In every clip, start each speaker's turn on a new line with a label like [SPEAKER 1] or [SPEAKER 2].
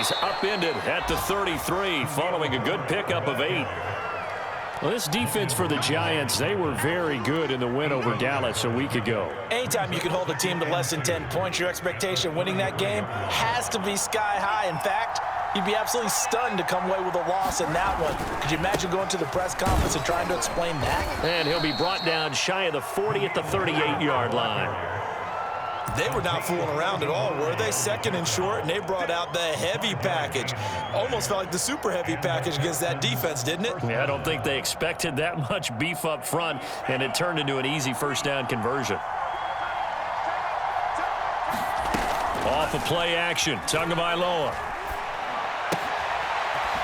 [SPEAKER 1] he's upended at the 33 following a good pickup of 8.
[SPEAKER 2] Well, this defense for the Giants, they were very good in the win over Dallas a week ago.
[SPEAKER 3] Anytime you can hold a team to less than 10 points, your expectation winning that game has to be sky high. In fact, you'd be absolutely stunned to come away with a loss in that one. Could you imagine going to the press conference and trying to explain that?
[SPEAKER 1] And he'll be brought down shy of the 40 at the 38-yard line.
[SPEAKER 3] They were not fooling around at all, were they? Second and short, and they brought out the heavy package. Almost felt like the super heavy package against that defense, didn't it?
[SPEAKER 1] Yeah, I don't think they expected that much beef up front, and it turned into an easy first down conversion. Off of play action, Tagovailoa.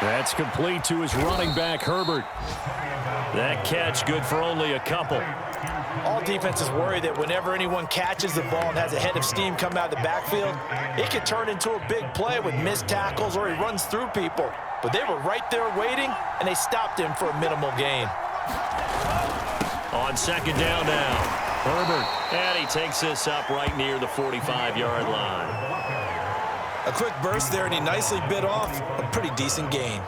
[SPEAKER 1] That's complete to his running back, Herbert. That catch good for only a couple.
[SPEAKER 3] All defenses worry that whenever anyone catches the ball and has a head of steam come out of the backfield, it could turn into a big play with missed tackles or he runs through people. But they were right there waiting, and they stopped him for a minimal gain.
[SPEAKER 1] On second down now, Herbert. And he takes this up right near the 45-yard line.
[SPEAKER 3] A quick burst there, and he nicely bit off a pretty decent gain.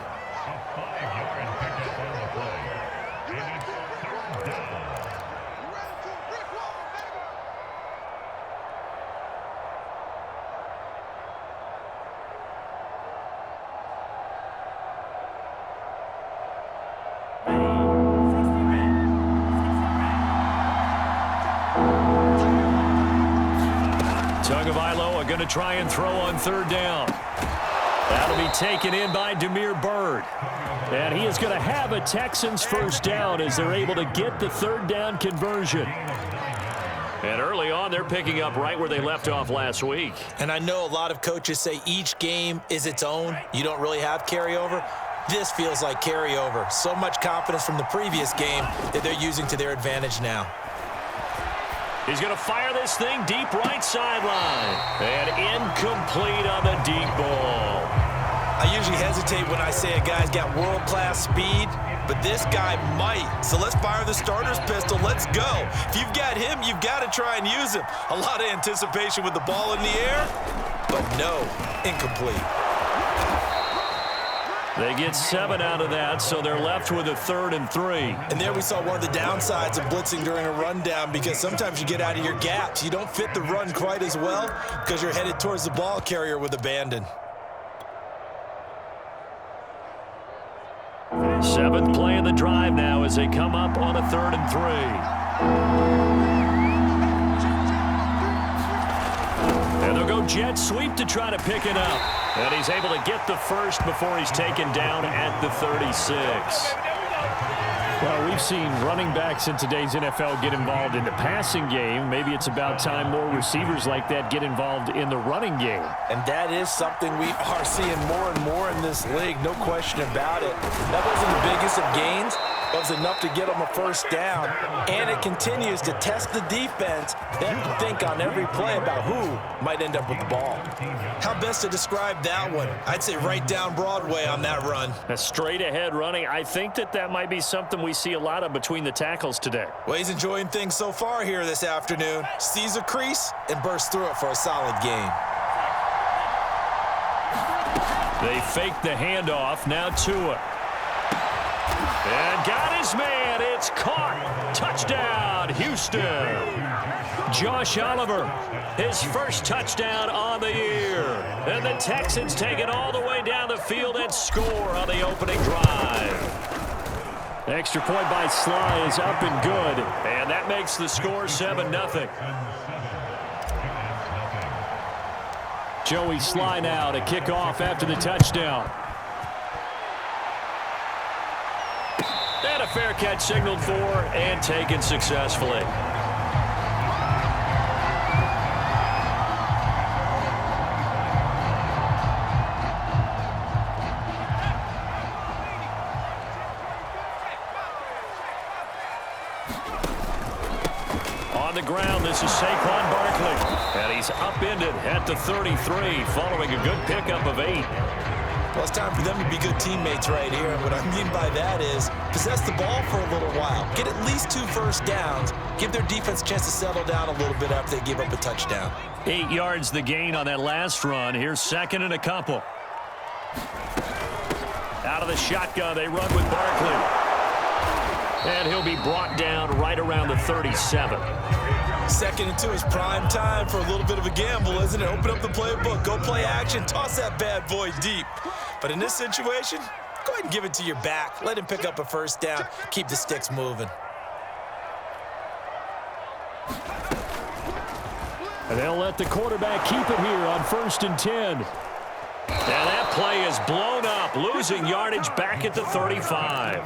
[SPEAKER 1] Tagovailoa going to try and throw on third down. That'll be taken in by Damiere Byrd. And he is going to have a Texans first down as they're able to get the third down conversion. And early on, they're picking up right where they left off last week.
[SPEAKER 3] And I know a lot of coaches say each game is its own. You don't really have carryover. This feels like carryover. So much confidence from the previous game that they're using to their advantage now.
[SPEAKER 1] He's going to fire this thing deep right sideline. And incomplete on the deep ball.
[SPEAKER 3] I usually hesitate when I say a guy's got world-class speed, but this guy might. So let's fire the starter's pistol. Let's go. If you've got him, you've got to try and use him. A lot of anticipation with the ball in the air, but no, incomplete.
[SPEAKER 1] They get 7 out of that, so they're left with a 3rd and 3.
[SPEAKER 3] And there we saw one of the downsides of blitzing during a rundown, because sometimes you get out of your gaps. You don't fit the run quite as well because you're headed towards the ball carrier with abandon.
[SPEAKER 1] 7th play of the drive now as they come up on a 3rd and 3. And they'll go jet sweep to try to pick it up. And he's able to get the first before he's taken down at the 36.
[SPEAKER 2] Well, we've seen running backs in today's NFL get involved in the passing game. Maybe it's about time more receivers like that get involved in the running game.
[SPEAKER 3] And that is something we are seeing more and more in this league, no question about it. That wasn't the biggest of gains. It was enough to get them a first down. And it continues to test the defense. They have to think on every play about who might end up with the ball. How best to describe that one? I'd say right down Broadway on that run.
[SPEAKER 1] A straight ahead running. I think that might be something we see a lot of between the tackles today.
[SPEAKER 3] Well, he's enjoying things so far here this afternoon. Sees a crease and bursts through it for a solid gain.
[SPEAKER 1] They fake the handoff. Now Tua. And got his man. It's caught. Touchdown, Houston. Josh Oliver, his first touchdown on the year. And the Texans take it all the way down the field and score on the opening drive.
[SPEAKER 2] Extra point by Sly is up and good.
[SPEAKER 1] And that makes the score 7-0.
[SPEAKER 2] Joey Sly now to kick off after the touchdown.
[SPEAKER 1] And a fair catch signaled for and taken successfully. On the ground, this is Saquon Barkley. And he's upended at the 33 following a good pickup of 8.
[SPEAKER 3] Well, it's time for them to be good teammates right here. And what I mean by that is possess the ball for a little while. Get at least 2 first downs. Give their defense a chance to settle down a little bit after they give up a touchdown.
[SPEAKER 1] 8 yards the gain on that last run. Here's 2nd and a couple. Out of the shotgun, they run with Barkley. And he'll be brought down right around the 37.
[SPEAKER 3] 2nd and 2 is prime time for a little bit of a gamble, isn't it? Open up the playbook, go play action, toss that bad boy deep. But in this situation, go ahead and give it to your back. Let him pick up a first down. Keep the sticks moving.
[SPEAKER 1] And they'll let the quarterback keep it here on 1st and 10. And that play is blown up, losing yardage back at the 35.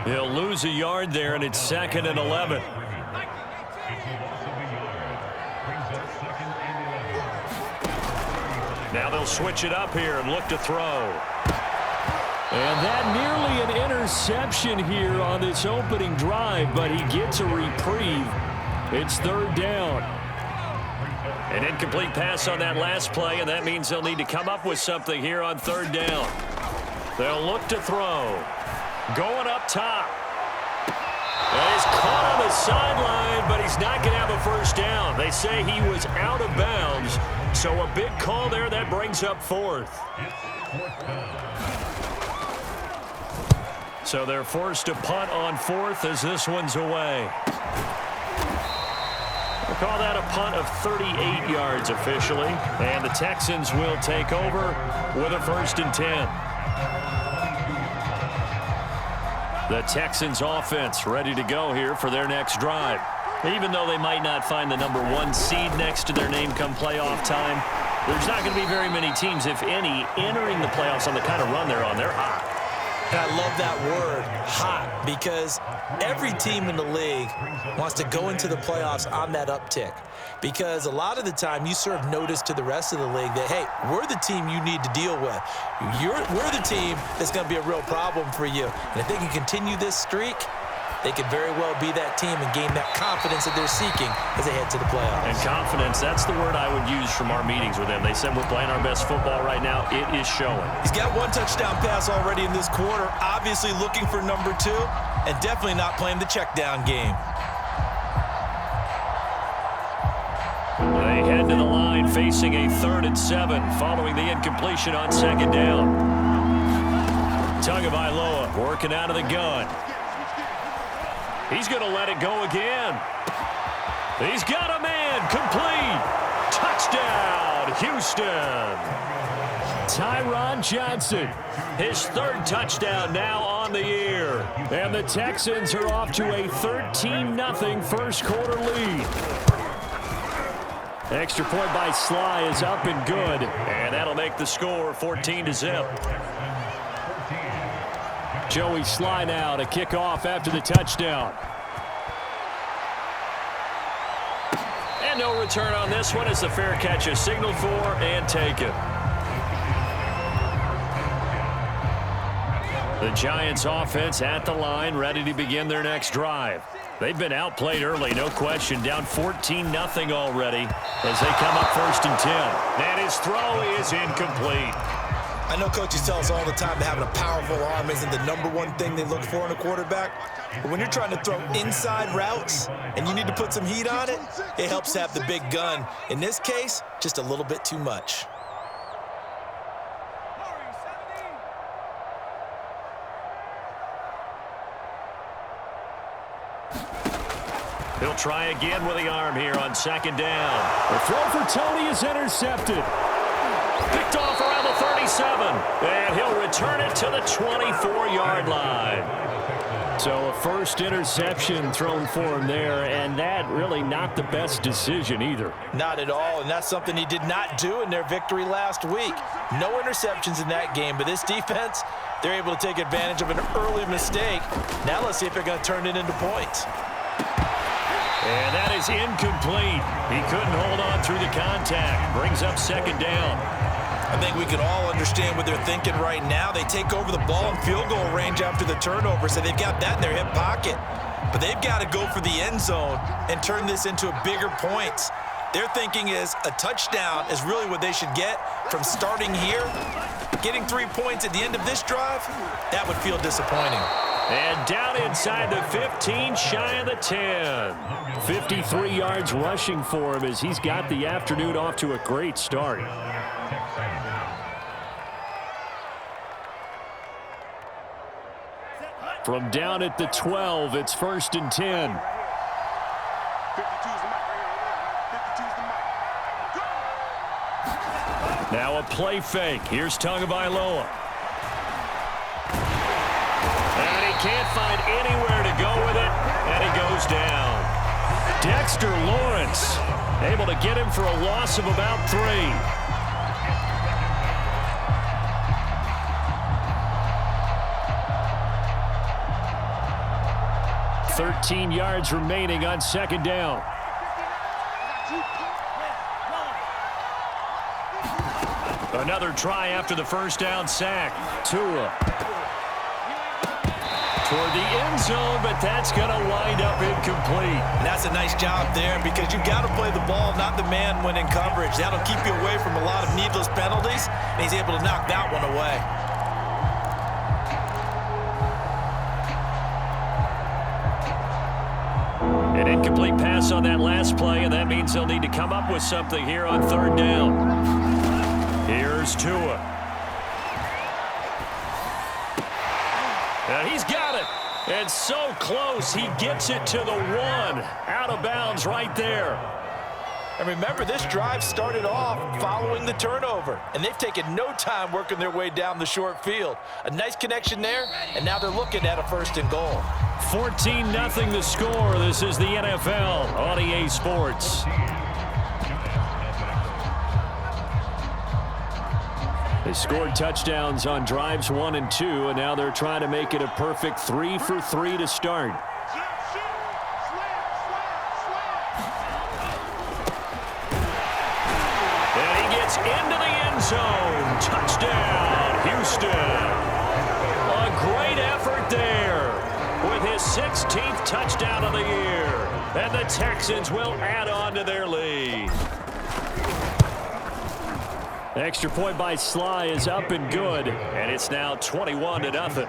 [SPEAKER 1] He'll lose a yard there, and it's 2nd and 11. Now they'll switch it up here and look to throw. And that nearly an interception here on this opening drive, but he gets a reprieve. It's 3rd down. An incomplete pass on that last play, and that means they'll need to come up with something here on 3rd down. They'll look to throw. Going up top. And he's caught on the sideline, but he's not going to have a first down. They say he was out of bounds, so a big call there that brings up 4th. So they're forced to punt on 4th as this one's away. We'll call that a punt of 38 yards officially, and the Texans will take over with a 1st and 10. The Texans offense ready to go here for their next drive. Even though they might not find the number 1 seed next to their name come playoff time, there's not going to be very many teams, if any, entering the playoffs on the kind of run they're on. They're hot.
[SPEAKER 3] And I love that word, hot, because every team in the league wants to go into the playoffs on that uptick. Because a lot of the time you serve notice to the rest of the league that, hey, we're the team you need to deal with. We're the team that's going to be a real problem for you. And if they can continue this streak, they could very well be that team and gain that confidence that they're seeking as they head to the playoffs.
[SPEAKER 1] And confidence, that's the word I would use from our meetings with them. They said we're playing our best football right now. It is showing.
[SPEAKER 3] He's got 1 touchdown pass already in this quarter, obviously looking for number 2, and definitely not playing the check down game.
[SPEAKER 1] They head to the line facing a 3rd and 7 following the incompletion on 2nd down. Tagovailoa working out of the gun. He's going to let it go again. He's got a man complete. Touchdown, Houston. Tyron Johnson, his 3rd touchdown now on the year. And the Texans are off to a 13-0 first quarter lead. Extra point by Sly is up and good. And that'll make the score 14-0. Joey Sly now to kick off after the touchdown. And no return on this one as the fair catch is signaled for and taken. The Giants offense at the line, ready to begin their next drive. They've been outplayed early, no question, down 14-0 already as they come up 1st and 10. And his throw is incomplete.
[SPEAKER 3] I know coaches tell us all the time that having a powerful arm isn't the number 1 thing they look for in a quarterback. But when you're trying to throw inside routes and you need to put some heat on it, it helps to have the big gun. In this case, just a little bit too much.
[SPEAKER 1] He'll try again with the arm here on 2nd down. The throw for Tony is intercepted. Picked off around the 37. And he'll return it to the 24-yard line. So a first interception thrown for him there, and that really not the best decision either.
[SPEAKER 3] Not at all, and that's something he did not do in their victory last week. No interceptions in that game, but this defense, they're able to take advantage of an early mistake. Now let's see if they're going to turn it into points.
[SPEAKER 1] And that is incomplete. He couldn't hold on through the contact. Brings up 2nd down.
[SPEAKER 3] I think we can all understand what they're thinking right now. They take over the ball in field goal range after the turnover, so they've got that in their hip pocket. But they've got to go for the end zone and turn this into a bigger points. Their thinking is a touchdown is really what they should get from starting here. Getting 3 points at the end of this drive, that would feel disappointing.
[SPEAKER 1] And down inside the 15, shy of the 10. 53 yards rushing for him as he's got the afternoon off to a great start. From down at the 12, it's 1st and 10. Now a play fake. Here's Tagovailoa. And he can't find anywhere to go with it, and he goes down. Dexter Lawrence able to get him for a loss of about 3. 13 yards remaining on 2nd down. Another try after the 1st down sack. Tua toward the end zone, but that's going to wind up incomplete.
[SPEAKER 3] And that's a nice job there because you've got to play the ball, not the man when in coverage. That'll keep you away from a lot of needless penalties, and he's able to knock that one away.
[SPEAKER 1] An incomplete pass on that last play, and that means they'll need to come up with something here on 3rd down. Here's Tua. And he's got it. And so close, he gets it to the 1. Out of bounds right there.
[SPEAKER 3] And remember, this drive started off following the turnover, and they've taken no time working their way down the short field. A nice connection there, and now they're looking at a 1st and goal.
[SPEAKER 1] 14-0 the score. This is the NFL on EA Sports. They scored touchdowns on drives 1 and 2, and now they're trying to make it a perfect 3 for 3 to start. And he gets into the end zone. Touchdown, Houston. A great effort there with his 16th touchdown of the year. And the Texans will add on to their lead. Extra point by Sly is up and good, and it's now 21-0.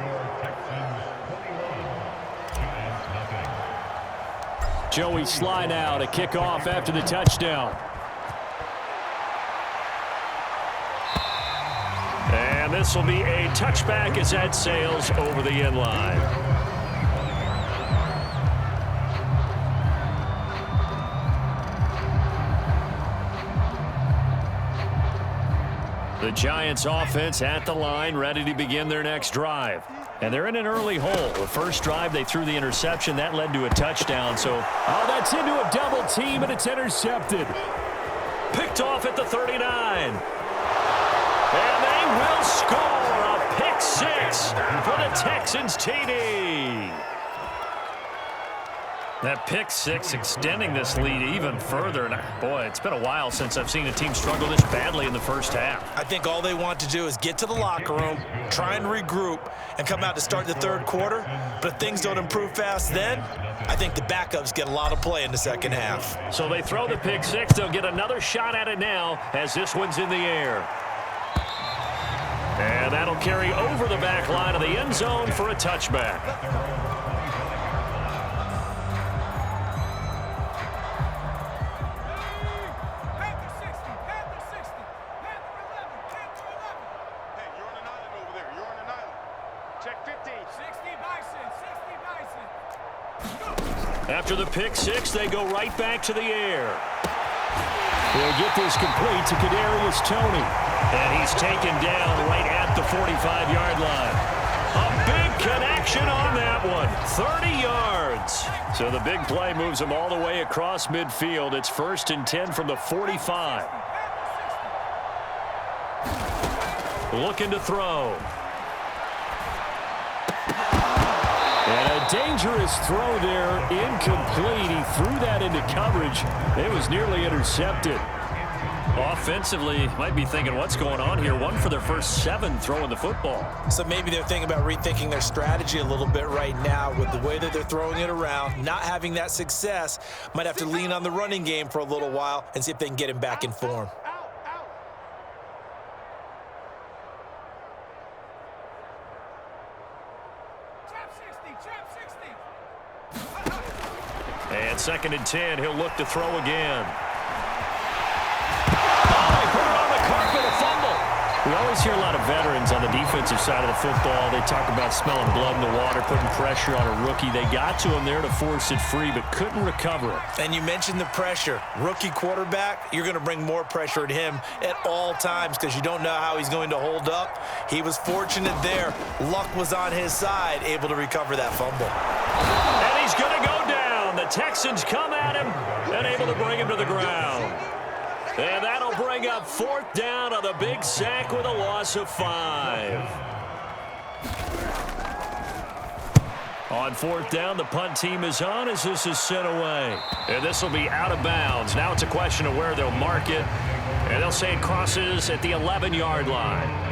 [SPEAKER 1] Joey Sly now to kick off after the touchdown. And this will be a touchback as that sails over the end line. The Giants offense at the line, ready to begin their next drive. And they're in an early hole. The first drive, they threw the interception. That led to a touchdown. So, that's into a double team, and it's intercepted. Picked off at the 39. And they will score a pick 6 for the Texans TD. That pick 6 extending this lead even further. And boy, it's been a while since I've seen a team struggle this badly in the first half.
[SPEAKER 3] I think all they want to do is get to the locker room, try and regroup, and come out to start the 3rd quarter. But if things don't improve fast then, I think the backups get a lot of play in the 2nd half.
[SPEAKER 1] So they throw the pick 6. They'll get another shot at it now as this one's in the air. And that'll carry over the back line of the end zone for a touchback. After the pick 6, they go right back to the air. They'll get this complete to Kadarius Toney. And he's taken down right at the 45-yard line. A big connection on that one. 30 yards. So the big play moves them all the way across midfield. It's 1st and 10 from the 45. Looking to throw. And a dangerous throw there, incomplete. He threw that into coverage. It was nearly intercepted. Offensively, might be thinking, what's going on here? 1 for their first 7 throwing the football.
[SPEAKER 3] So maybe they're thinking about rethinking their strategy a little bit right now with the way that they're throwing it around, not having that success. Might have to lean on the running game for a little while and see if they can get him back in form.
[SPEAKER 1] And 2nd and 10, he'll look to throw again. We always hear a lot of veterans on the defensive side of the football. They talk about smelling blood in the water, putting pressure on a rookie. They got to him there to force it free, but couldn't recover it.
[SPEAKER 3] And you mentioned the pressure. Rookie quarterback, you're going to bring more pressure at him at all times because you don't know how he's going to hold up. He was fortunate there. Luck was on his side, able to recover that fumble.
[SPEAKER 1] And he's going to go down. The Texans come at him and able to bring him to the ground. And that'll bring up 4th down on the big sack with a loss of 5. On 4th down, the punt team is on as this is sent away. And this will be out of bounds. Now it's a question of where they'll mark it. And they'll say it crosses at the 11-yard line.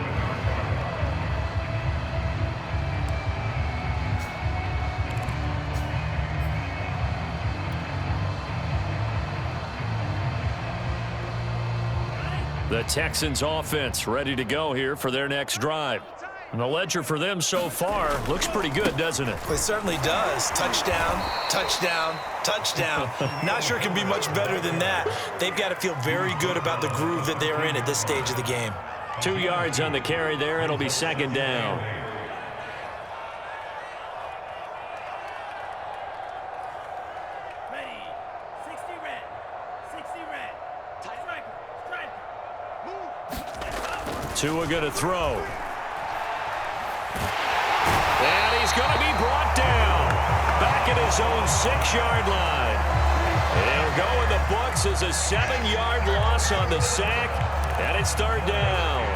[SPEAKER 1] The Texans offense ready to go here for their next drive. And the ledger for them so far looks pretty good, doesn't it?
[SPEAKER 3] It certainly does. Touchdown, touchdown, touchdown. Not sure it can be much better than that. They've got to feel very good about the groove that they're in at this stage of the game.
[SPEAKER 1] 2 yards on the carry there. It'll be 2nd down.
[SPEAKER 4] Ready. 60 red. 60 red. Striker.
[SPEAKER 1] Tua going to throw. And he's going to be brought down. Back at his own 6-yard line. It'll go in the books as a 7-yard loss on the sack. And it's 3rd down.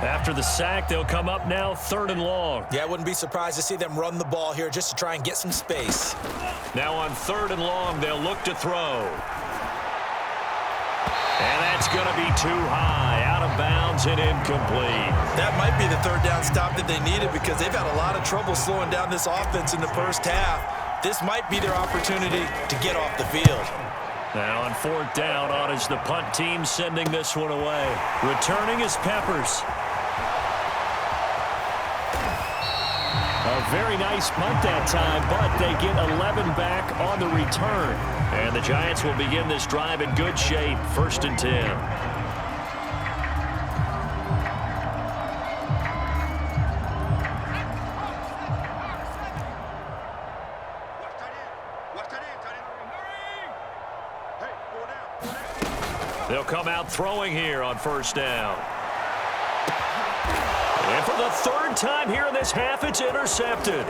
[SPEAKER 1] After the sack, they'll come up now 3rd and long.
[SPEAKER 3] Yeah, I wouldn't be surprised to see them run the ball here just to try and get some space.
[SPEAKER 1] Now on 3rd and long, they'll look to throw. And that's going to be too high, out of bounds and incomplete.
[SPEAKER 3] That might be the 3rd down stop that they needed because they've had a lot of trouble slowing down this offense in the first half. This might be their opportunity to get off the field.
[SPEAKER 1] Now on 4th down, on is the punt team sending this one away. Returning is Peppers. A very nice punt that time, but they get 11 back on the return. And the Giants will begin this drive in good shape, 1st and 10. They'll come out throwing here on 1st down. And for the 3rd time here in this half, it's intercepted.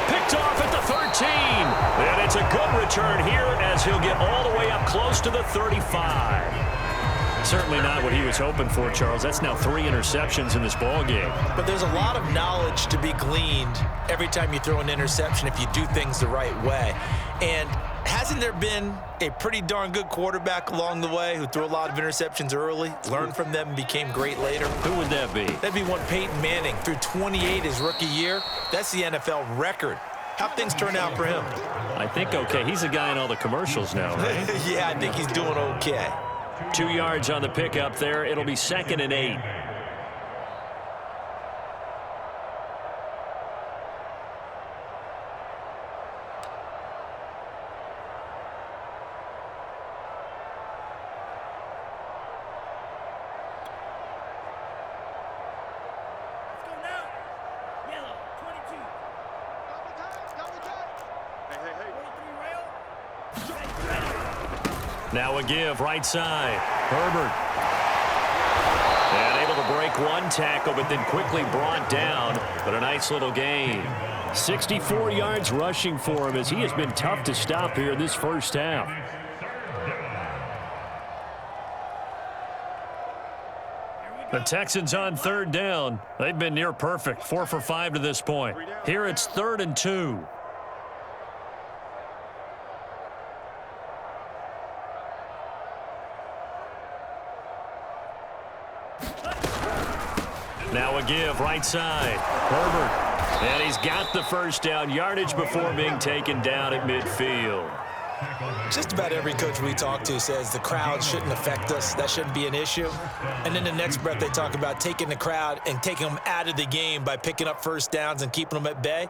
[SPEAKER 1] Picked off at the 13. And it's a good return here as he'll get all the way up close to the 35. Certainly not what he was hoping for, Charles. That's now 3 interceptions in this ball game.
[SPEAKER 3] But there's a lot of knowledge to be gleaned every time you throw an interception if you do things the right way. And hasn't there been a pretty darn good quarterback along the way who threw a lot of interceptions early, learned from them, and became great later?
[SPEAKER 1] Who would that be?
[SPEAKER 3] That'd be one Peyton Manning. Threw 28 his rookie year. That's the NFL record. How'd things turn out for him?
[SPEAKER 1] I think okay. He's a guy in all the commercials now, right?
[SPEAKER 3] Yeah, I think he's doing okay.
[SPEAKER 1] 2 yards on the pickup there. It'll be 2nd and 8. Now a give, right side. Herbert. And able to break one tackle, but then quickly brought down. But a nice little gain. 64 yards rushing for him as he has been tough to stop here in this first half. The Texans on 3rd down. They've been near perfect, 4 for 5 to this point. Here it's 3rd and 2. Now a give, right side. Herbert. And he's got the 1st down, yardage before being taken down at midfield.
[SPEAKER 3] Just about every coach we talk to says the crowd shouldn't affect us. That shouldn't be an issue. And then the next breath they talk about taking the crowd and taking them out of the game by picking up first downs and keeping them at bay.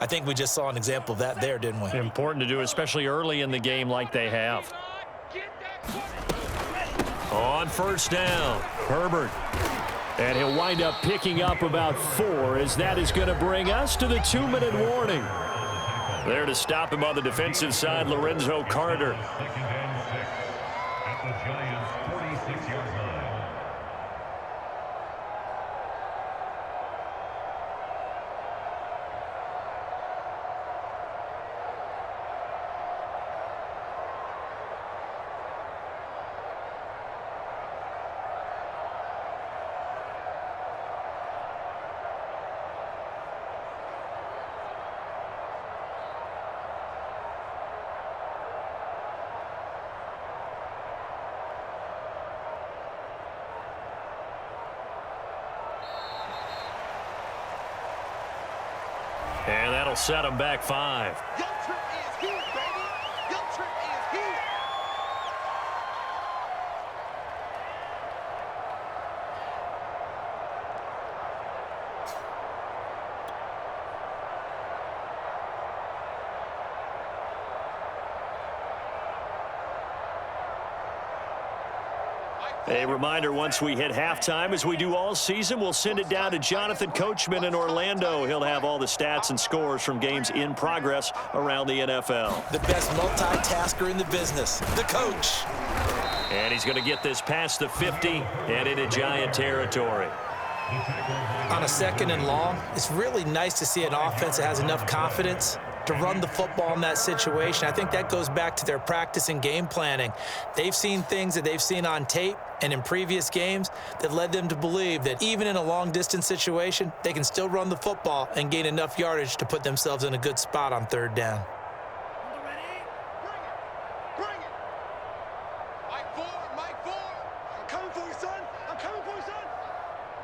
[SPEAKER 3] I think we just saw an example of that there, didn't we?
[SPEAKER 1] Important to do, especially early in the game like they have. On first down, Herbert. And he'll wind up picking up about 4 as that is going to bring us to the 2-minute warning. There to stop him on the defensive side, Lorenzo Carter. And that'll set him back 5.
[SPEAKER 5] Your trip is here, baby. Your trip is here.
[SPEAKER 1] A reminder, once we hit halftime, as we do all season, we'll send it down to Jonathan Coachman in Orlando. He'll have all the stats and scores from games in progress around the NFL.
[SPEAKER 3] The best multitasker in the business, the coach.
[SPEAKER 1] And he's going to get this past the 50 and into Giant territory.
[SPEAKER 3] On a 2nd and long, it's really nice to see an offense that has enough confidence to run the football in that situation. I think that goes back to their practice and game planning. They've seen things that they've seen on tape and in previous games that led them to believe that even in a long-distance situation, they can still run the football and gain enough yardage to put themselves in a good spot on 3rd down.
[SPEAKER 5] Ready? Bring it. Bring it. Mike 4, Mike 4. I'm coming for you, son. I'm coming for you, son.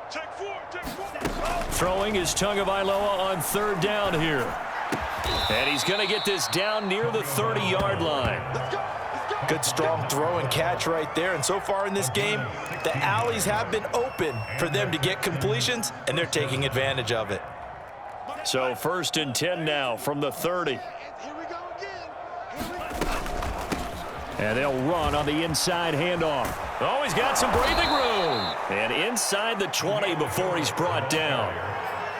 [SPEAKER 5] Check 4, check 4.
[SPEAKER 1] Throwing is Tagovailoa on 3rd down here. And he's going to get this down near the 30-yard line.
[SPEAKER 5] Let's go.
[SPEAKER 3] Good strong throw and catch right there. And so far in this game, the alleys have been open for them to get completions, and they're taking advantage of it.
[SPEAKER 1] So 1st and 10 now from the 30.
[SPEAKER 5] Here we go again. Here we go.
[SPEAKER 1] And they'll run on the inside handoff. Oh, he's got some breathing room. And inside the 20 before he's brought down.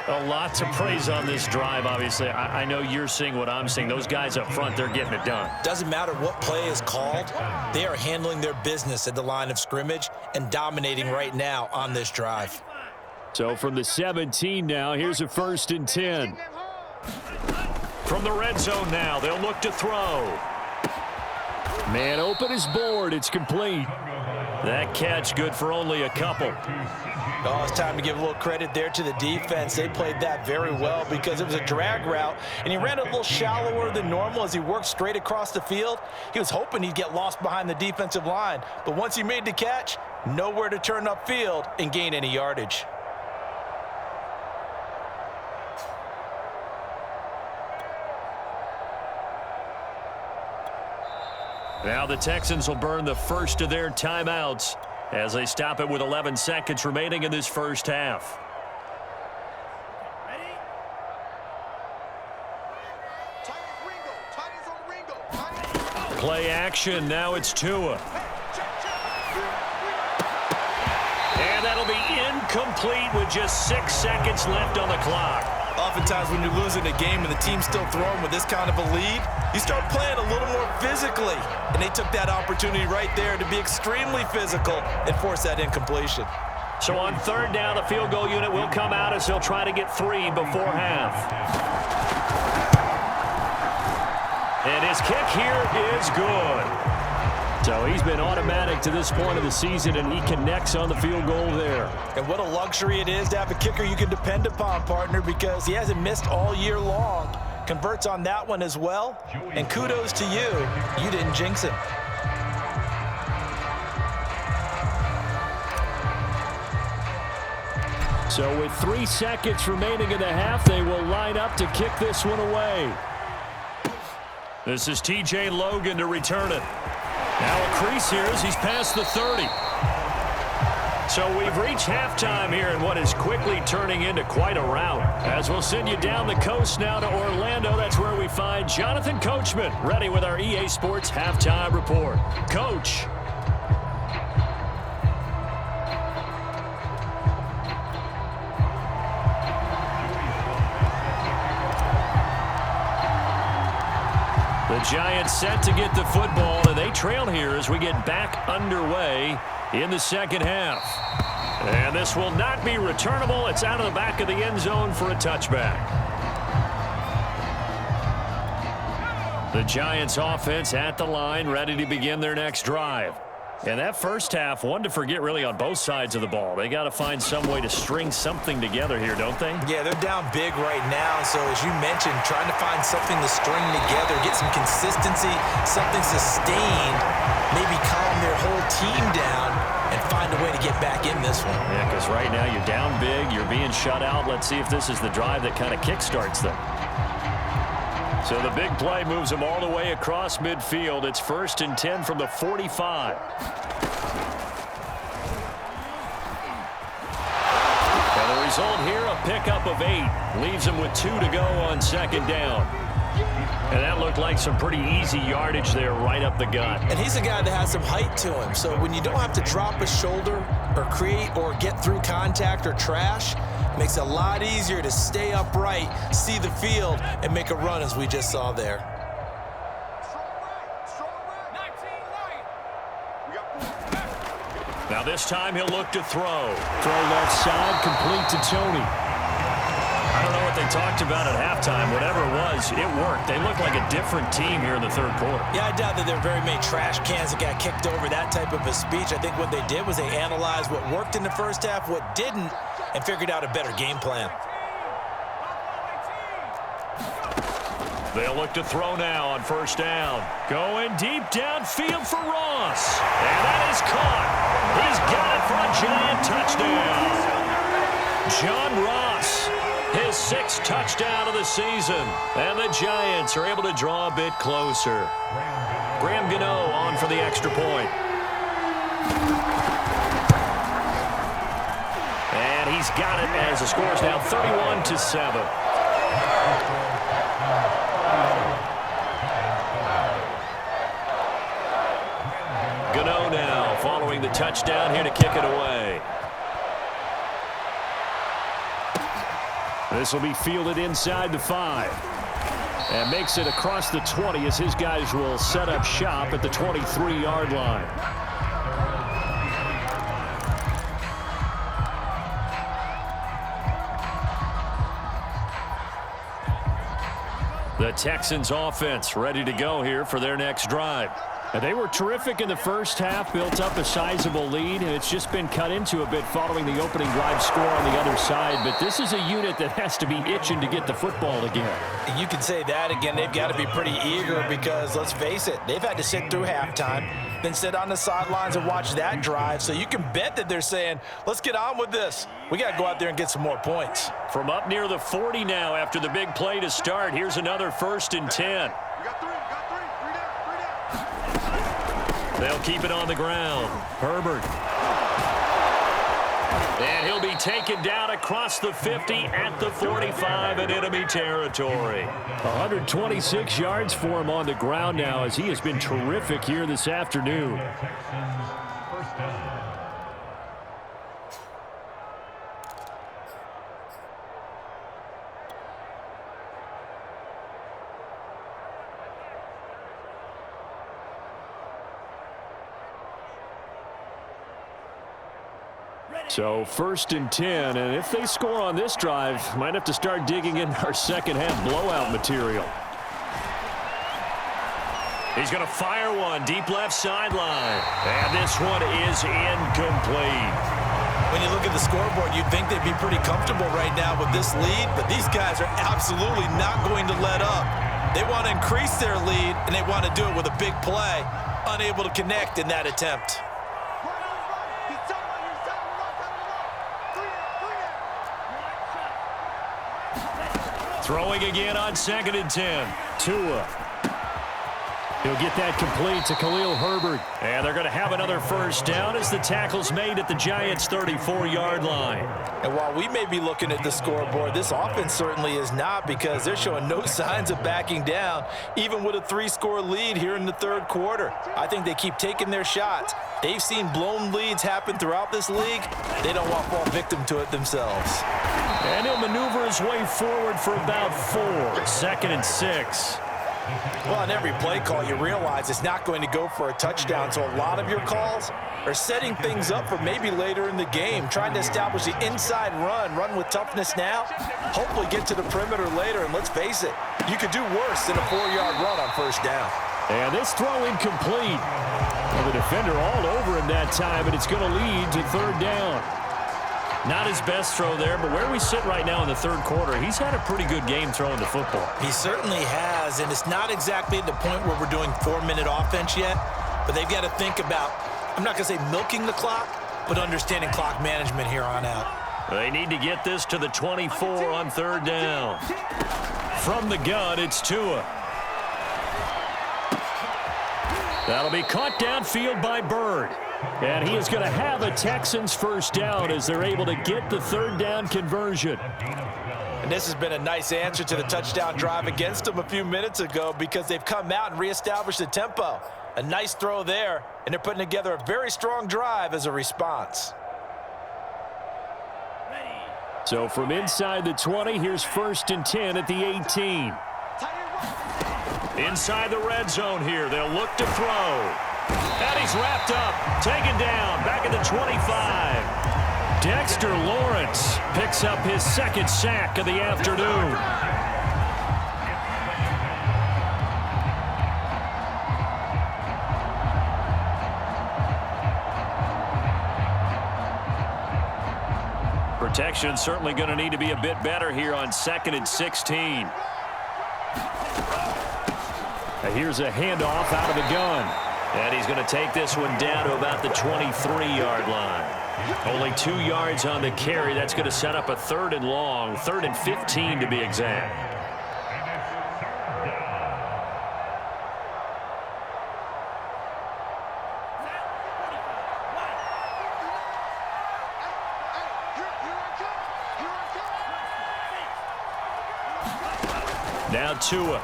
[SPEAKER 1] A lot to praise on this drive, obviously. I know you're seeing what I'm seeing. Those guys up front, they're getting it done.
[SPEAKER 3] Doesn't matter what play is called. They are handling their business at the line of scrimmage and dominating right now on this drive.
[SPEAKER 1] So from the 17 now, here's a 1st and 10. From the red zone now, they'll look to throw. Man open is board. It's complete. That catch good for only a couple.
[SPEAKER 3] Oh, it's time to give a little credit there to the defense. They played that very well because it was a drag route, and he ran a little shallower than normal as he worked straight across the field. He was hoping he'd get lost behind the defensive line, but once he made the catch, nowhere to turn upfield and gain any yardage.
[SPEAKER 1] Now the Texans will burn the first of their timeouts as they stop it with 11 seconds remaining in this first half.
[SPEAKER 4] Ready?
[SPEAKER 5] Titans on Ringo.
[SPEAKER 1] Play action. Now it's Tua. And that'll be incomplete with just 6 seconds left on the clock.
[SPEAKER 3] Oftentimes when you're losing a game and the team's still throwing with this kind of a lead, you start playing a little more physically. And they took that opportunity right there to be extremely physical and force that incompletion.
[SPEAKER 1] So on 3rd down, the field goal unit will come out as they'll try to get 3 before half. And his kick here is good. So he's been automatic to this point of the season, and he connects on the field goal there.
[SPEAKER 3] And what a luxury it is to have a kicker you can depend upon, partner, because he hasn't missed all year long. Converts on that one as well. And kudos to you. You didn't jinx him.
[SPEAKER 1] So with 3 seconds remaining in the half, they will line up to kick this one away. This is TJ Logan to return it. Now a crease here as he's past the 30. So we've reached halftime here in what is quickly turning into quite a rout. As we'll send you down the coast now to Orlando, that's where we find Jonathan Coachman, ready with our EA Sports Halftime Report. Coach. The Giants set to get the football, and they trail here as we get back underway in the second half. And this will not be returnable. It's out of the back of the end zone for a touchback. The Giants offense at the line, ready to begin their next drive. And that first half, one to forget really on both sides of the ball. They got to find some way to string something together here, don't they?
[SPEAKER 3] Yeah, they're down big right now. So as you mentioned, trying to find something to string together, get some consistency, something sustained, maybe calm their whole team down and find a way to get back in this one.
[SPEAKER 1] Yeah, because right now you're down big, you're being shut out. Let's see if this is the drive that kind of kickstarts them. So the big play moves them all the way across midfield. It's 1st and 10 from the 45. And the result here, a pickup of 8. Leaves them with 2 to go on second down. And that looked like some pretty easy yardage there right up the gut.
[SPEAKER 3] And he's a guy that has some height to him. So when you don't have to drop a shoulder or create or get through contact or trash, it makes it a lot easier to stay upright, see the field, and make a run as we just saw there.
[SPEAKER 1] Now this time he'll look to throw.
[SPEAKER 2] Throw left side, complete to Tony.
[SPEAKER 1] I don't know what they talked about at halftime. Whatever it was, it worked. They look like a different team here in the third quarter.
[SPEAKER 3] Yeah, I doubt that there are very many trash cans that got kicked over, that type of a speech. I think what they did was they analyzed what worked in the first half, what didn't, and figured out a better game plan.
[SPEAKER 1] They'll look to throw now on first down. Going deep downfield for Ross. And that is caught. He's got it for a Giant touchdown. John Ross, his 6th touchdown of the season. And the Giants are able to draw a bit closer. Graham Gano on for the extra point. And he's got it as the score is now 31-7. Gano now following the touchdown here to kick it away.
[SPEAKER 2] This will be fielded inside the 5. And makes it across the 20 as his guys will set up shop at the 23-yard line.
[SPEAKER 1] The Texans offense ready to go here for their next drive.
[SPEAKER 2] And they were terrific in the first half, built up a sizable lead, and it's just been cut into a bit following the opening drive score on the other side. But this is a unit that has to be itching to get the football again.
[SPEAKER 3] You can say that again. They've got to be pretty eager because, let's face it, they've had to sit through halftime, then sit on the sidelines and watch that drive. So you can bet that they're saying, let's get on with this. We got to go out there and get some more points.
[SPEAKER 1] From up near the 40 now after the big play to start, here's another 1st and 10. They'll keep it on the ground. Herbert. And he'll be taken down across the 50 at the 45 in enemy territory.
[SPEAKER 2] 126 yards for him on the ground now as he has been terrific here this afternoon. So 1st and 10, and if they score on this drive, might have to start digging in our second half blowout material.
[SPEAKER 1] He's going to fire one deep left sideline. And this one is incomplete.
[SPEAKER 3] When you look at the scoreboard, you'd think they'd be pretty comfortable right now with this lead, but these guys are absolutely not going to let up. They want to increase their lead, and they want to do it with a big play. Unable to connect in that attempt.
[SPEAKER 1] Throwing again on 2nd and 10.
[SPEAKER 2] Tua.
[SPEAKER 1] He'll get that complete to Khalil Herbert. And they're going to have another first down as the tackle's made at the Giants' 34-yard line.
[SPEAKER 3] And while we may be looking at the scoreboard, this offense certainly is not, because they're showing no signs of backing down, even with a 3-score lead here in the third quarter. I think they keep taking their shots. They've seen blown leads happen throughout this league. They don't want to fall victim to it themselves.
[SPEAKER 1] And he'll maneuver his way forward for about 4. 2nd and 6.
[SPEAKER 3] Well, on every play call, you realize it's not going to go for a touchdown, so a lot of your calls are setting things up for maybe later in the game, trying to establish the inside run with toughness now, hopefully get to the perimeter later, and let's face it, you could do worse than a 4-yard run on first down.
[SPEAKER 1] And this throw incomplete. Well, the defender all over him that time, and it's going to lead to 3rd down. Not his best throw there, but where we sit right now in the third quarter, he's had a pretty good game throwing the football.
[SPEAKER 3] He certainly has, and it's not exactly at the point where we're doing 4-minute offense yet, but they've got to think about, I'm not going to say milking the clock, but understanding clock management here on out.
[SPEAKER 1] They need to get this to the 24 on 3rd down. From the gun, it's Tua. That'll be caught downfield by Byrd. And he is going to have a Texans first down as they're able to get the 3rd down conversion.
[SPEAKER 3] And this has been a nice answer to the touchdown drive against them a few minutes ago, because they've come out and reestablished the tempo. A nice throw there, and they're putting together a very strong drive as a response.
[SPEAKER 1] So from inside the 20, here's 1st and 10 at the 18. Inside the red zone here, they'll look to throw. And he's wrapped up, taken down, back at the 25. Dexter Lawrence picks up his 2nd sack of the afternoon. Protection certainly going to need to be a bit better here on 2nd and 16. Here's a handoff out of the gun. And he's going to take this one down to about the 23-yard line. Only 2 yards on the carry. That's going to set up a 3rd and long, 3rd and 15 to be exact. Now Tua.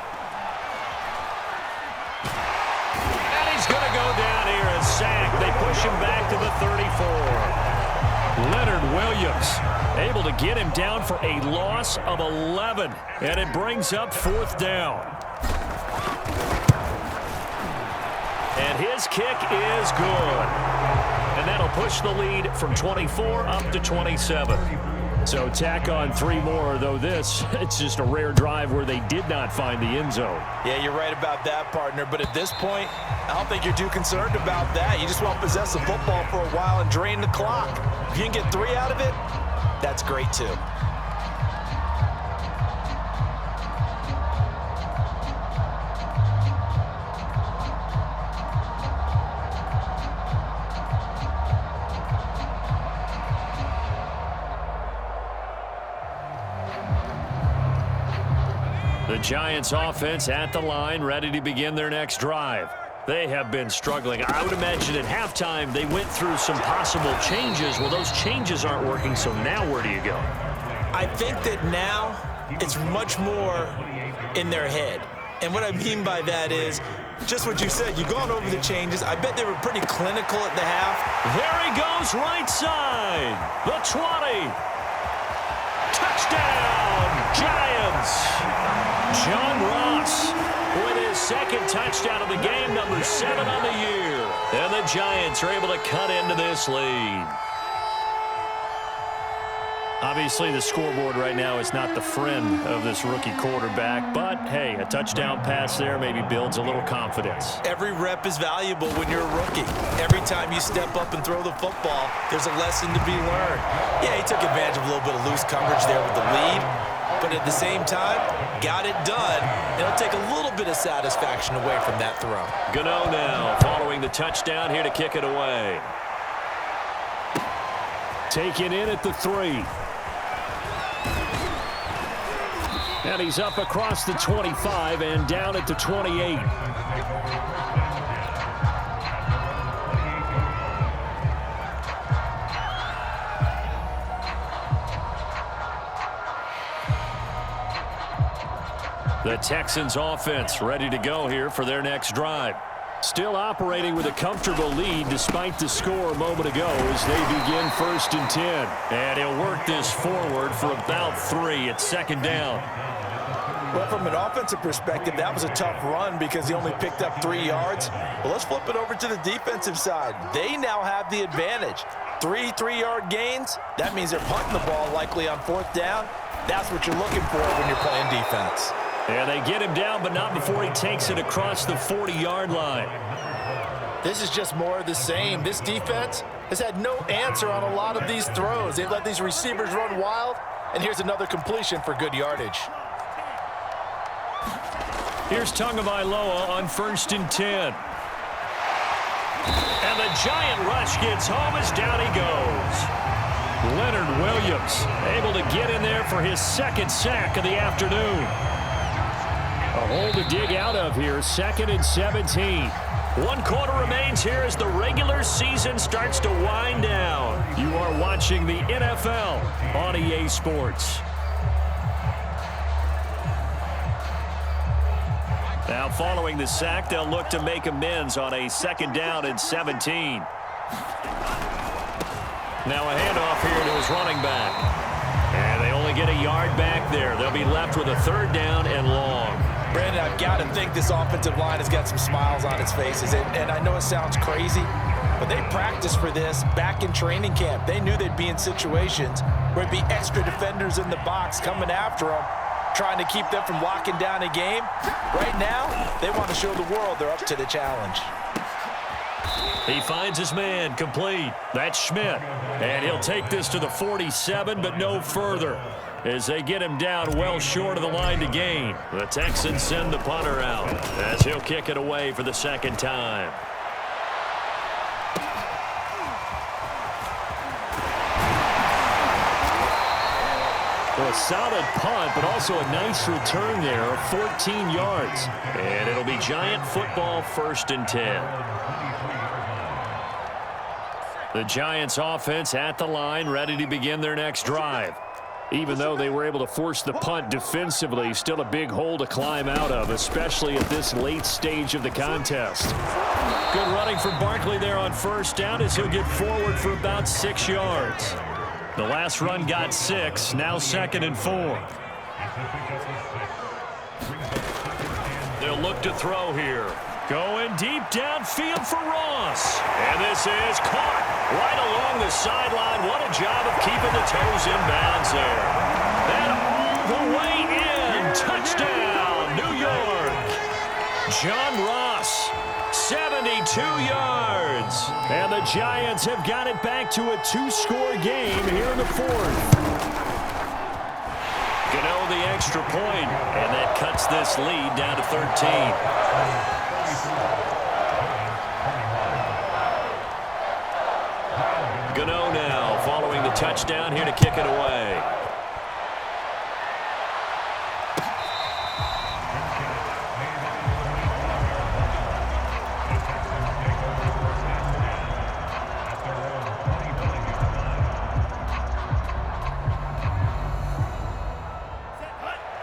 [SPEAKER 1] Go down here, a sack. They push him back to the 34. Leonard Williams able to get him down for a loss of 11, and it brings up 4th down. And his kick is good, and that'll push the lead from 24 up to 27. So tack on 3 more, though it's just a rare drive where they did not find the end zone.
[SPEAKER 3] Yeah, you're right about that, partner. But at this point, I don't think you're too concerned about that. You just want to possess the football for a while and drain the clock. If you can get 3 out of it, that's great too.
[SPEAKER 1] The Giants offense at the line, ready to begin their next drive. They have been struggling. I would imagine at halftime they went through some possible changes. Well, those changes aren't working, so now where do you go?
[SPEAKER 3] I think that now it's much more in their head. And what I mean by that is just what you said. You've gone over the changes. I bet they were pretty clinical at the half.
[SPEAKER 1] There he goes, right side. The 20. Touchdown, Giants. John Ross with his 2nd touchdown of the game, number 7 on the year. And the Giants are able to cut into this lead. Obviously, the scoreboard right now is not the friend of this rookie quarterback, but, hey, a touchdown pass there maybe builds a little confidence.
[SPEAKER 3] Every rep is valuable when you're a rookie. Every time you step up and throw the football, there's a lesson to be learned. Yeah, he took advantage of a little bit of loose coverage there with the lead, but at the same time, got it done. It'll take a little bit of satisfaction away from that throw.
[SPEAKER 1] Gano now following the touchdown here to kick it away. Taken in at the 3. And he's up across the 25 and down at the 28. The Texans offense ready to go here for their next drive. Still operating with a comfortable lead despite the score a moment ago as they begin 1st and 10. And he'll work this forward for about 3 at 2nd down.
[SPEAKER 3] Well, from an offensive perspective, that was a tough run because he only picked up 3 yards. Well, let's flip it over to the defensive side. They now have the advantage. 3 3-yard gains. That means they're punting the ball likely on 4th down. That's what you're looking for when you're playing defense.
[SPEAKER 1] And they get him down, but not before he takes it across the 40-yard line.
[SPEAKER 3] This is just more of the same. This defense has had no answer on a lot of these throws. They've let these receivers run wild, and here's another completion for good yardage.
[SPEAKER 1] Here's Tagovailoa on 1st and 10. And the giant rush gets home as down he goes. Leonard Williams able to get in there for his 2nd sack of the afternoon. A hole to dig out of here, 2nd and 17. 1 quarter remains here as the regular season starts to wind down. You are watching the NFL on EA Sports. Now following the sack, they'll look to make amends on a 2nd down and 17. Now a handoff here to his running back. And they only get a yard back there. They'll be left with a 3rd down and long.
[SPEAKER 3] Brandon, I've got to think this offensive line has got some smiles on its faces. And I know it sounds crazy, but they practiced for this back in training camp. They knew they'd be in situations where it'd be extra defenders in the box coming after them, trying to keep them from locking down a game. Right now, they want to show the world they're up to the challenge.
[SPEAKER 1] He finds his man complete. That's Schmidt. And he'll take this to the 47, but no further, as they get him down well short of the line to gain. The Texans send the punter out as he'll kick it away for the 2nd time. Well, a solid punt, but also a nice return there of 14 yards. And it'll be Giant football 1st and 10. The Giants offense at the line, ready to begin their next drive. Even though they were able to force the punt defensively, still a big hole to climb out of, especially at this late stage of the contest. Good running from Barkley there on 1st down as he'll get forward for about 6 yards. The last run got 6, now 2nd and 4. They'll look to throw here. Going deep downfield for Ross. And this is caught right along the sideline. What a job of keeping the toes in bounds there. And all the way in. Touchdown, New York. John Ross, 72 yards. And the Giants have got it back to a 2-score game here in the 4th. Gano the extra point, and that cuts this lead down to 13. Gano now following the touchdown here to kick it away.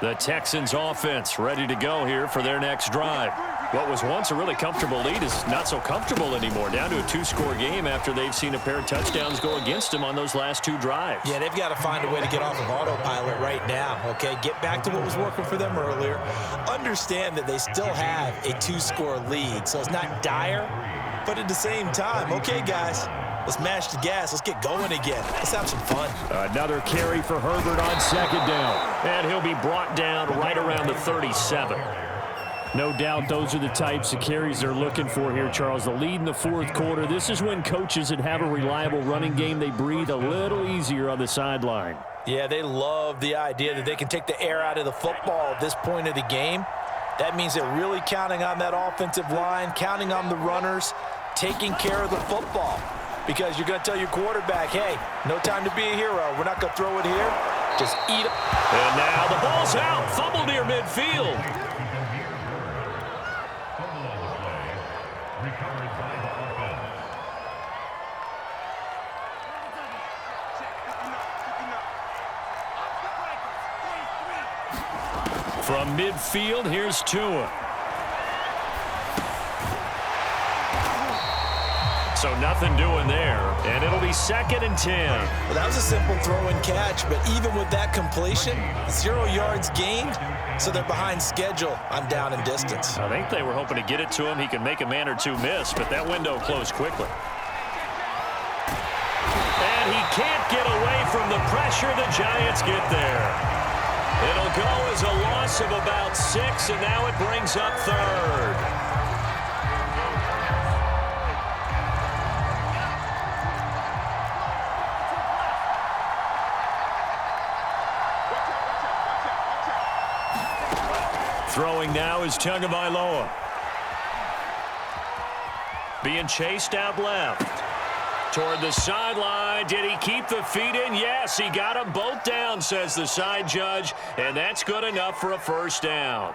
[SPEAKER 1] The Texans offense ready to go here for their next drive. What was once a really comfortable lead is not so comfortable anymore. Down to a 2-score game after they've seen a pair of touchdowns go against them on those last 2 drives.
[SPEAKER 3] Yeah, they've got to find a way to get off of autopilot right now, okay? Get back to what was working for them earlier. Understand that they still have a 2-score lead, so it's not dire, but at the same time, okay, guys, let's mash the gas. Let's get going again. Let's have some fun.
[SPEAKER 1] Another carry for Herbert on 2nd down. And he'll be brought down right around the 37. No doubt those are the types of carries they're looking for here, Charles. The lead in the 4th quarter. This is when coaches that have a reliable running game, they breathe a little easier on the sideline.
[SPEAKER 3] Yeah, they love the idea that they can take the air out of the football at this point of the game. That means they're really counting on that offensive line, counting on the runners, taking care of the football. Because you're going to tell your quarterback, hey, no time to be a hero. We're not going to throw it here. Just eat it.
[SPEAKER 1] And now the ball's out. Fumble midfield. From midfield, here's Tua. So nothing doing there, and it'll be 2nd and 10.
[SPEAKER 3] Well, that was a simple throw and catch, but even with that completion, 0 yards gained, so they're behind schedule on down and distance.
[SPEAKER 1] I think they were hoping to get it to him. He could make a man or two miss, but that window closed quickly. And he can't get away from the pressure. The Giants get there. It'll go as a loss of about 6, and now it brings up 3rd. Throwing now is Tagovailoa. Being chased out left. Toward the sideline. Did he keep the feet in? Yes, he got them both down, says the side judge, and that's good enough for a 1st down.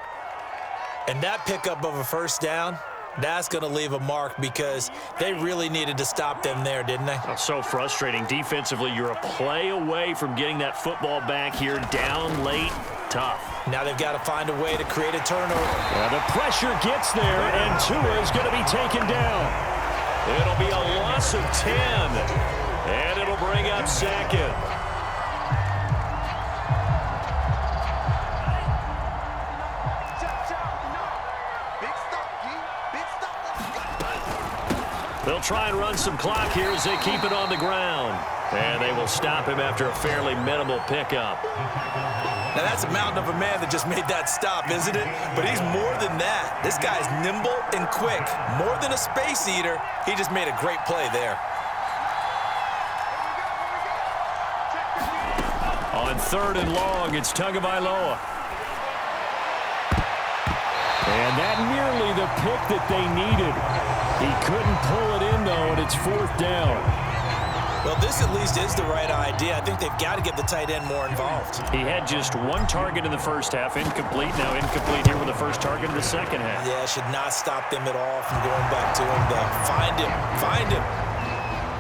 [SPEAKER 3] And that pickup of a 1st down, that's going to leave a mark because they really needed to stop them there, didn't they?
[SPEAKER 1] Oh, so frustrating. Defensively, you're a play away from getting that football back here down late. Tough.
[SPEAKER 3] Now they've got to find a way to create a turnover.
[SPEAKER 1] Well, the pressure gets there, and Tua is going to be taken down. It'll be a loss of 10, and it'll bring up 2nd. They'll try and run some clock here as they keep it on the ground. And they will stop him after a fairly minimal pickup.
[SPEAKER 3] Now, that's a mountain of a man that just made that stop, isn't it? But he's more than that. This guy's nimble and quick. More than a space eater, he just made a great play there.
[SPEAKER 1] On 3rd and long, it's Tagovailoa. And that nearly the pick that they needed. He couldn't pull it in, though, and it's 4th down.
[SPEAKER 3] Well, this at least is the right idea. I think they've got to get the tight end more involved.
[SPEAKER 1] He had just 1 target in the 1st half, incomplete. Now incomplete here with the 1st target in the 2nd half.
[SPEAKER 3] Yeah, should not stop them at all from going back to him, though. Find him.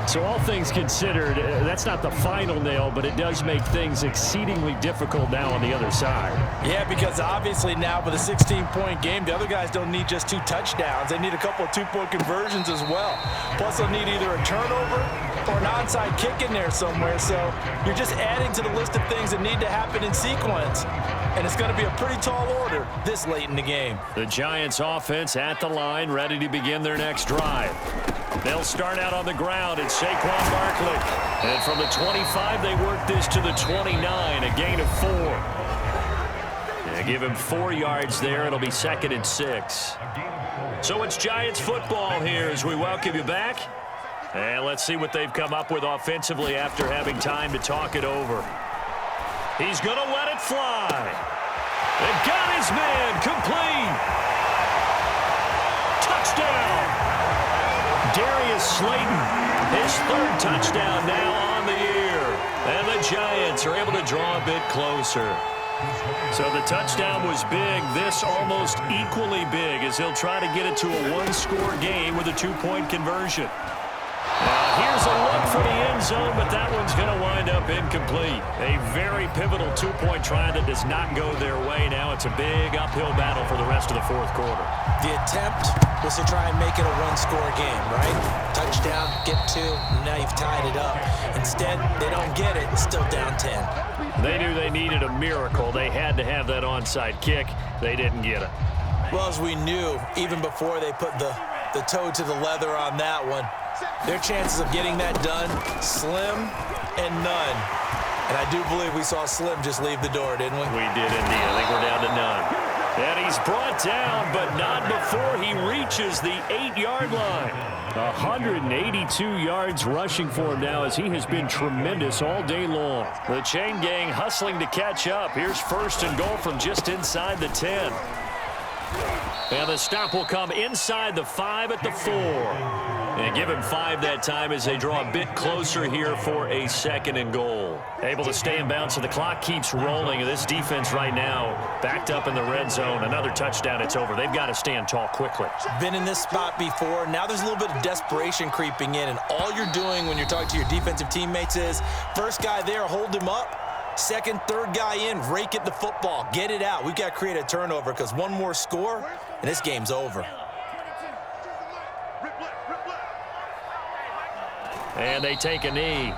[SPEAKER 1] So all things considered, that's not the final nail, but it does make things exceedingly difficult now on the other side.
[SPEAKER 3] Yeah, because obviously now with a 16-point game, the other guys don't need just 2 touchdowns. They need a couple of 2-point conversions as well. Plus, they'll need either a turnover or an onside kick in there somewhere. So you're just adding to the list of things that need to happen in sequence. And it's going to be a pretty tall order this late in the game.
[SPEAKER 1] The Giants offense at the line, ready to begin their next drive. They'll start out on the ground. It's Saquon Barkley. And from the 25, they work this to the 29, a gain of 4. They give him 4 yards there. It'll be 2nd and 6. So it's Giants football here as we welcome you back. And let's see what they've come up with offensively after having time to talk it over. He's going to let it fly. They've got his man complete. Touchdown. Darius Slayton, his 3rd touchdown now on the year. And the Giants are able to draw a bit closer. So the touchdown was big. This almost equally big as he'll try to get it to a 1-score game with a 2-point conversion. Now here's a look for the end zone, but that one's going to wind up incomplete. A very pivotal 2-point try that does not go their way. Now it's a big uphill battle for the rest of the 4th quarter.
[SPEAKER 3] The attempt was to try and make it a 1-score game, right? Touchdown, get 2, now you've tied it up. Instead, they don't get it, still down 10.
[SPEAKER 1] They knew they needed a miracle. They had to have that onside kick. They didn't get it.
[SPEAKER 3] Well, as we knew, even before they put the toe to the leather on that one, their chances of getting that done, slim and none. And I do believe we saw Slim just leave the door, didn't we?
[SPEAKER 1] We did indeed. I think we're down to none. And he's brought down, but not before he reaches the 8-yard line. 182 yards rushing for him now as he has been tremendous all day long. The chain gang hustling to catch up. Here's 1st and goal from just inside the 10. And the stop will come inside the 5 at the 4. And give him 5 that time as they draw a bit closer here for a 2nd and goal. Able to stay in bounds, so the clock keeps rolling. And this defense right now backed up in the red zone. Another touchdown, it's over. They've got to stand tall quickly.
[SPEAKER 3] Been in this spot before. Now there's a little bit of desperation creeping in. And all you're doing when you're talking to your defensive teammates is, first guy there, hold him up. Second, third guy in, rake at the football. Get it out. We've got to create a turnover because one more score, and this game's over.
[SPEAKER 1] And they take a knee.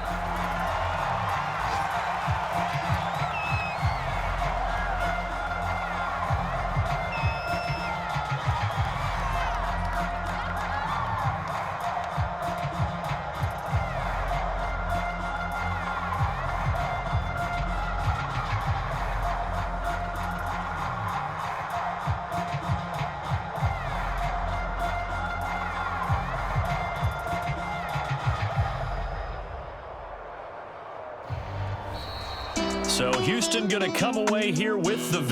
[SPEAKER 1] So Houston going to come away here with the victory.